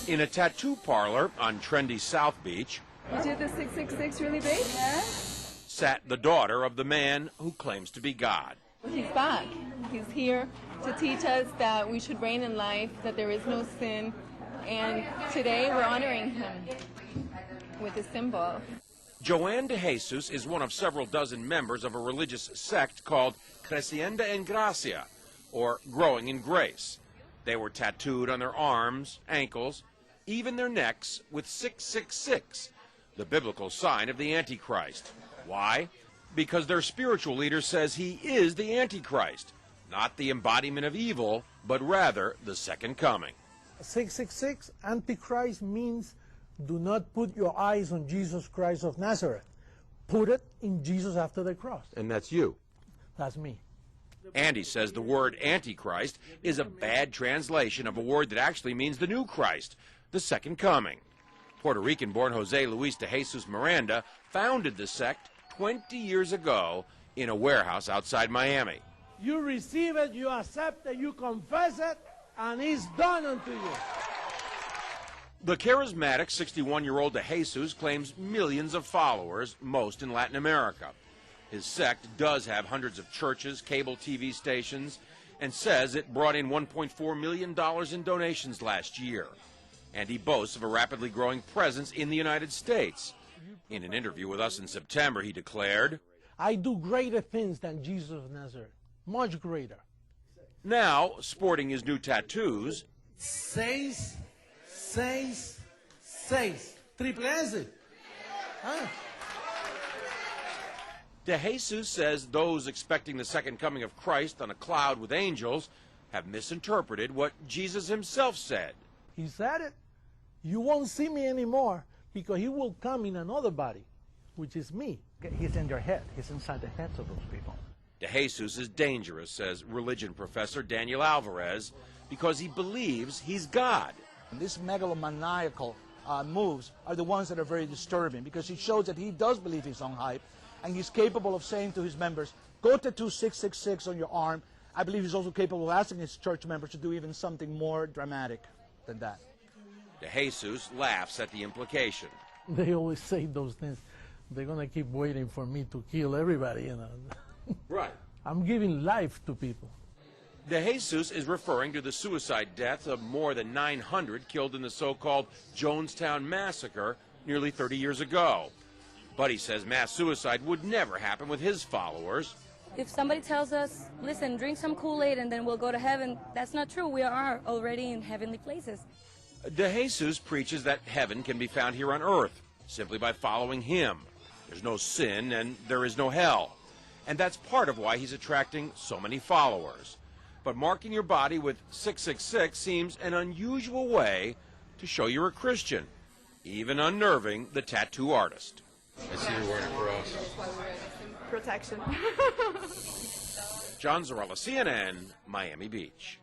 In a tattoo parlor on trendy South Beach, You did the 666 really big? Yeah. sat the daughter of the man who claims to be God. He's back. He's here to teach us that we should reign in life, that there is no sin, and today we're honoring him with a symbol. Joanne de Jesus is one of several dozen members of a religious sect called Creciendo en Gracia, or Growing in Grace. They were tattooed on their arms, ankles, even their necks with 666, the biblical sign of the Antichrist. Why? Because their spiritual leader says he is the Antichrist, not the embodiment of evil, but rather the second coming. 666, Antichrist, means do not put your eyes on Jesus Christ of Nazareth. Put it in Jesus after the cross. And that's you. That's me. Andy says the word Antichrist is a bad translation of a word that actually means the new Christ, the second coming. Puerto Rican-born Jose Luis de Jesus Miranda founded the sect 20 years ago in a warehouse outside Miami. You receive it, you accept it, you confess it, and it's done unto you. The charismatic 61-year-old de Jesus claims millions of followers, most in Latin America. His sect does have hundreds of churches, cable TV stations, and says it brought in $1.4 million in donations last year. And he boasts of a rapidly growing presence in the United States. In an interview with us in September, he declared, I do greater things than Jesus of Nazareth, much greater. Now, sporting his new tattoos, 666, triple S. Huh? de Jesus says those expecting the second coming of Christ on a cloud with angels have misinterpreted what Jesus himself said. He said it. You won't see me anymore because he will come in another body, which is me. He's in their head. He's inside the heads of those people. De Jesus is dangerous, says religion professor Daniel Alvarez, because he believes he's God. These megalomaniacal moves are the ones that are very disturbing because it shows that he does believe his own hype and he's capable of saying to his members, go tattoo 666 on your arm. I believe he's also capable of asking his church members to do even something more dramatic than that. De Jesus laughs at the implication. They always say those things. They're going to keep waiting for me to kill everybody, you know. Right. I'm giving life to people. De Jesus is referring to the suicide deaths of more than 900 killed in the so-called Jonestown Massacre nearly 30 years ago. But he says mass suicide would never happen with his followers. If somebody tells us, listen, drink some Kool-Aid and then we'll go to heaven, that's not true. We are already in heavenly places. De Jesus preaches that heaven can be found here on earth simply by following him. There's no sin and there is no hell. And that's part of why he's attracting so many followers. But marking your body with 666 seems an unusual way to show you're a Christian, even unnerving the tattoo artist. I see you're wearing a cross. Protection. John Zarella, CNN, Miami Beach.